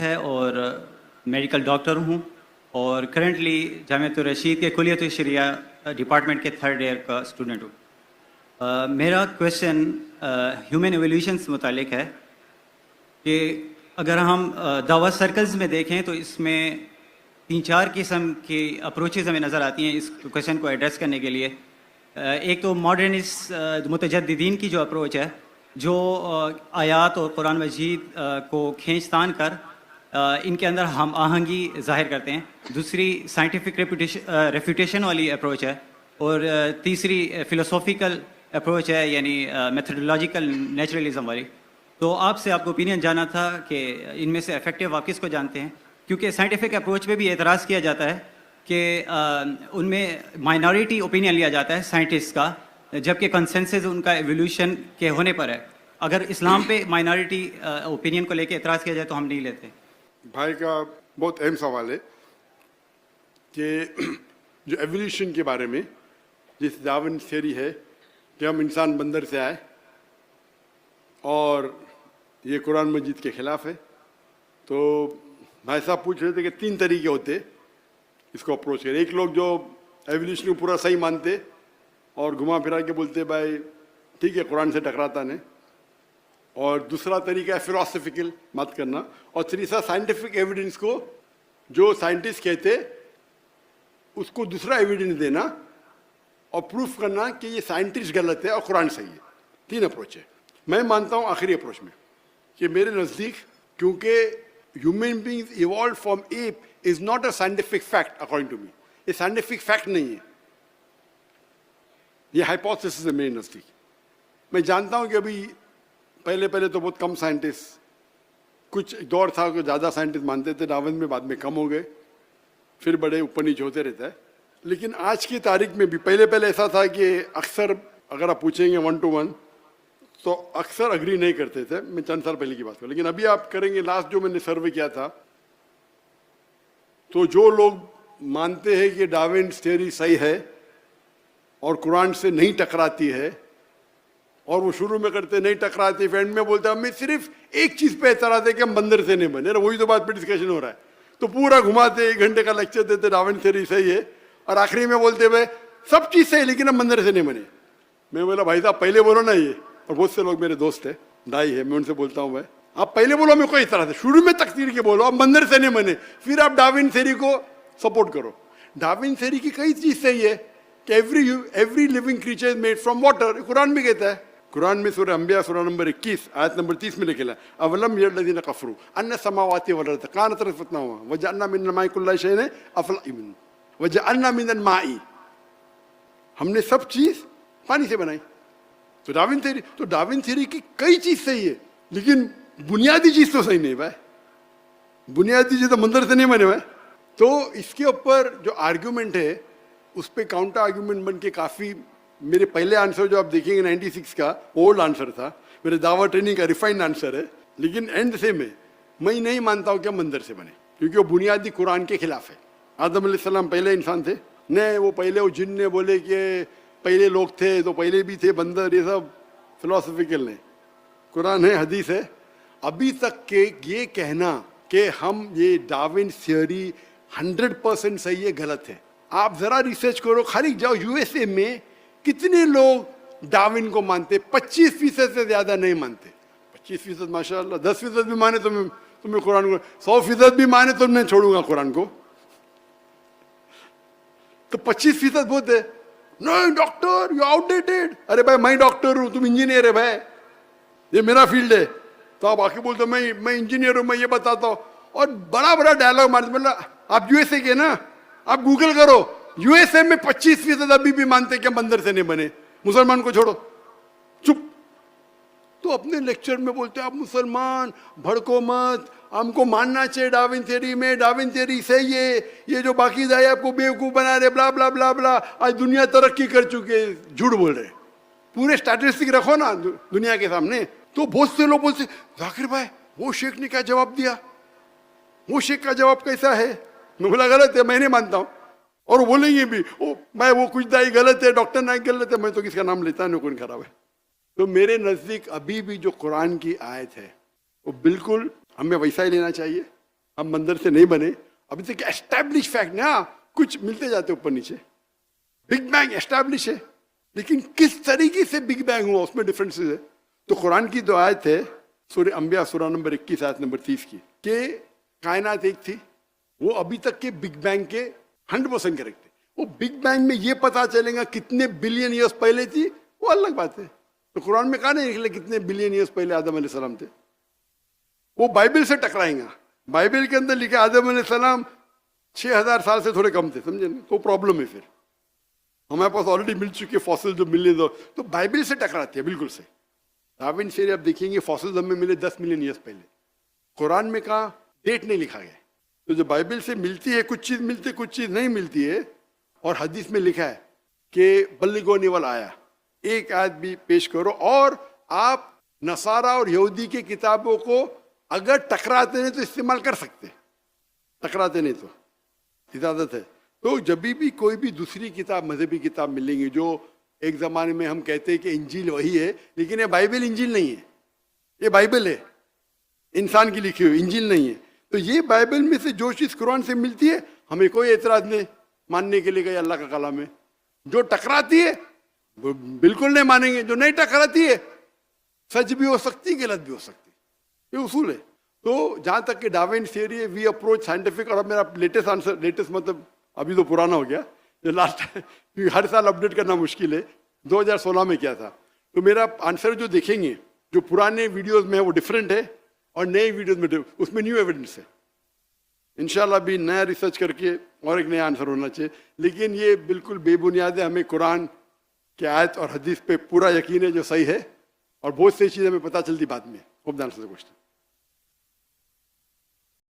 है और medical doctor हूँ और करंटली जामियातुर रशीद के कुलियत शरिया डिपार्टमेंट के थर्ड ईयर का स्टूडेंट हूँ। मेरा क्वेश्चन ह्यूमन एवोल्यूशन से मुतालिक है कि अगर हम दावा सर्कल्स में देखें तो इसमें 3-4 किस्म की अप्रोचेज़ हमें नज़र आती हैं इस क्वेश्चन को एड्रेस करने के लिए। एक तो मॉडर्निस्ट मुतजद्दिदीन की जो अप्रोच है, जो आयात और कुरान मजीद को खींचतान कर इनके अंदर हम आहंगी जाहिर करते हैं। दूसरी साइंटिफिक रेफ्यूटेशन वाली अप्रोच है और तीसरी फ़िलोसॉफ़िकल अप्रोच है, यानी मेथडोलॉजिकल नेचुरलिज्म वाली। तो आपसे आपको ओपिनियन जाना था कि इनमें से इफेक्टिव आप किसको जानते हैं, क्योंकि साइंटिफिक अप्रोच पे भी एतराज़ किया जाता है कि उनमें माइनॉरिटी ओपिनियन लिया जाता है साइंटिस्ट का, जबकि कंसेंसस उनका एवोल्यूशन के होने पर है। अगर इस्लाम पे माइनॉरिटी ओपिनियन को लेके एतराज़ किया जाए तो हम नहीं लेते। भाई का बहुत अहम सवाल है कि जो एवोल्यूशन के बारे में जिस डार्विन थ्योरी है कि हम इंसान बंदर से आए और ये कुरान मजीद के खिलाफ है। तो भाई साहब पूछ रहे थे कि 3 तरीके होते इसको अप्रोच करें। एक लोग जो एवोल्यूशन को पूरा सही मानते और घुमा फिरा के बोलते भाई ठीक है कुरान से टकराता नहीं, और दूसरा तरीका है फिलोसफिकल बात करना, और तीसरा साइंटिफिक एविडेंस को जो साइंटिस्ट कहते उसको दूसरा एविडेंस देना और प्रूफ करना कि ये साइंटिस्ट गलत है और कुरान सही है। 3 अप्रोच है। मैं मानता हूँ आखिरी अप्रोच में कि मेरे नज़दीक, क्योंकि human beings evolve from ape is not a scientific fact according to me. ये साइंटिफिक फैक्ट नहीं है, ये हाइपोथेसिस है मेरे नज़दीक। मैं जानता हूँ कि अभी पहले तो बहुत कम साइंटिस्ट, कुछ दौर था कि ज़्यादा साइंटिस्ट मानते थे डार्विन में, बाद में कम हो गए, फिर बड़े ऊपर नीचे होते रहता है। लेकिन आज की तारीख में भी पहले ऐसा था कि अक्सर अगर आप पूछेंगे 1 to 1 तो अक्सर अग्री नहीं करते थे। मैं चंद साल पहले की बात करूँ, लेकिन अभी आप करेंगे, लास्ट जो मैंने सर्वे किया था, तो जो लोग मानते हैं कि डार्विन थ्योरी सही है और कुरान से नहीं टकराती है, और वो शुरू में करते नहीं टकराती, एंड में बोलते हमें सिर्फ एक चीज़ पे एतराज़ है कि हम बंदर से नहीं बने। वही तो बात पे डिस्कशन हो रहा है। तो पूरा घुमाते 1 घंटे का लेक्चर देते डार्विन थ्योरी सही है, और आखिरी में बोलते भाई सब चीज़ सही लेकिन हम बंदर से नहीं बने। मैं बोला भाई साहब पहले बोलो ना ये, और बहुत से लोग मेरे दोस्त है, दाई है, मैं उनसे बोलता हूँ भाई आप पहले बोलो हमें कोई तरह से, शुरू में तकदीर के बोलो हम बंदर से नहीं बने, फिर आप डार्विन थ्योरी को सपोर्ट करो। डार्विन थ्योरी की कई चीज़ सही है कि every living creature is made from water. Quran भी कहता है, कुरान में सूरह अंबिया सूरह नंबर 21 आयत नंबर 30 में लिखा है अवलम यरलज़ीना कफ़रू अन्न समावाति वल अर्ज़ कानत रत्क़न वजअलना मिनल माइ कुल्ला शैइन अफ़लाइन वजअलना मिनल माइ, हमने सब चीज़ पानी से बनाई। तो डार्विन थ्योरी की कई चीज़ सही है, लेकिन बुनियादी चीज़ तो सही नहीं भाई। बुनियादी चीज़ तो मंदिर से नहीं बने भाई। तो इसके ऊपर जो आर्ग्यूमेंट है उस पर काउंटर आर्ग्यूमेंट बन के काफ़ी, मेरे पहले आंसर जो आप देखेंगे 96 का ओल्ड आंसर था, मेरे दावा ट्रेनिंग का रिफाइंड आंसर है, लेकिन एंड से मैं नहीं मानता हूँ कि हम मंदिर से बने, क्योंकि वो बुनियादी कुरान के खिलाफ है। आदम अलैहिस्सलाम पहले इंसान थे नहीं, वो पहले वो जिन ने बोले कि पहले लोग थे तो पहले भी थे बंदर, ये सब फिलोसफिकल नहीं। कुरान है, हदीस है। अभी तक के ये कहना कि हम ये डार्विन थ्योरी 100% सही है, गलत है। आप जरा रिसर्च करो, खाली जाओ यूएसए में कितने लोग डार्विन को मानते, 25% से ज्यादा नहीं मानते। 25% माशाल्लाह, 10% भी माने तो मैं कुरान को, 100% भी माने तो मैं छोड़ूंगा कुरान को। तो 25% बहुत है। नहीं डॉक्टर यू आउटडेटेड, अरे भाई मैं डॉक्टर हूं, तुम इंजीनियर है भाई, ये मेरा फील्ड है। तो आप आके बोलते मैं इंजीनियर हूं, मैं ये बताता हूं, और बड़ा डायलॉग मारते। मतलब आप यूएसए के ना, आप गूगल करो, यूएसए में 25% अभी भी मानते कि बंदर से नहीं बने। मुसलमान को छोड़ो, चुप। तो अपने लेक्चर में बोलते आप मुसलमान भड़को मत, हमको मानना चाहिए डार्विन थ्योरी में, डार्विन थ्योरी सही है, ये जो बाकी जाए आपको बेवकूफ बना रहे, ब्ला ब्ला ब्ला ब्ला। आज दुनिया तरक्की कर चुके, झूठ बोल रहे। पूरे स्टैटिस्टिक रखो ना दुनिया के सामने। तो बहुत से लोग बोलते जाकिर भाई वो शेख ने क्या जवाब दिया, वो शेख का जवाब कैसा है। मैं बोला गलत है, मैं नहीं मानता हूँ। और वो बोलेंगे भी ओ मैं वो कुछ दाई गलत है, डॉक्टर नाइक गलत है, मैं तो किसका नाम लेता नहीं, कौन खराब है। तो मेरे नजदीक अभी भी जो कुरान की आयत है वो बिल्कुल हमें वैसा ही लेना चाहिए। हम मंदिर से नहीं बने, अभी तक एस्टैब्लिश फैक्ट ना, कुछ मिलते जाते ऊपर नीचे। बिग बैंग एस्टैब्लिश है, लेकिन किस तरीके से बिग बैंग हुआ उसमें डिफरेंसेस है। तो कुरान की जो आयत है सूरह अंबिया सूरह नंबर 21 आयत नंबर 30 की, कि कायनात एक थी, वो अभी तक के बिग बैंग के 100% करेक्ट थे। वो बिग बैंग में ये पता चलेगा कितने बिलियन ईयर्स पहले थी, वो अलग बात है। तो कुरान में कहा नहीं निकले कितने बिलियन ईयर्स पहले आदम अलैहिस्सलाम थे, वो बाइबल से टकराएंगा। बाइबल के अंदर लिखा आदम अलैहिस्सलाम 6000 साल से थोड़े कम थे, समझे ना, तो प्रॉब्लम है। फिर हमारे पास ऑलरेडी मिल चुके फॉसिल जो मिलियन, तो बाइबल से टकराती है बिल्कुल से। डार्विन से आप देखेंगे फॉसिल हमें मिले 10 मिलियन ईयर्स पहले, कुरान में कहा डेट नहीं लिखा गया। तो जो बाइबल से मिलती है कुछ चीज मिलती है, कुछ चीज नहीं मिलती है। और हदीस में लिखा है कि बल्लिगोने वाला आया, एक आयत भी पेश करो। और आप नसारा और यहूदी की किताबों को अगर टकराते नहीं तो इस्तेमाल कर सकते, टकराते नहीं तो इजाजत है। तो जब भी कोई भी दूसरी किताब, मजहबी किताब मिलेंगी, जो एक जमाने में हम कहते हैं कि इंजील वही है, लेकिन ये बाइबल इंजील नहीं है, ये बाइबल है इंसान की लिखी हुई, इंजील नहीं है। तो ये बाइबल में से जो चीज कुरान से मिलती है हमें कोई एतराज नहीं मानने के लिए, अल्लाह का कलाम है। जो टकराती है वो बिल्कुल नहीं मानेंगे, जो नहीं टकराती है सच भी हो सकती, गलत भी हो सकती, ये उसूल है। तो जहाँ तक कि डार्विन थियरी है, वी अप्रोच साइंटिफिक। और अब मेरा लेटेस्ट आंसर, लेटेस्ट मतलब अभी तो पुराना हो गया, जो लास्ट क्योंकि हर साल अपडेट करना मुश्किल है, 2016 में किया था। तो मेरा आंसर जो देखेंगे, जो पुराने वीडियोस में है वो डिफरेंट है, और नए वीडियोस में उसमें न्यू एविडेंस है। इंशाल्लाह भी नया रिसर्च करके और एक नया आंसर होना चाहिए, लेकिन ये बिल्कुल बेबुनियाद है। हमें कुरान के आयत और हदीस पे पूरा यकीन है जो सही है, और बहुत सी चीज़ें हमें पता चलती बाद में। Hope the answer the question.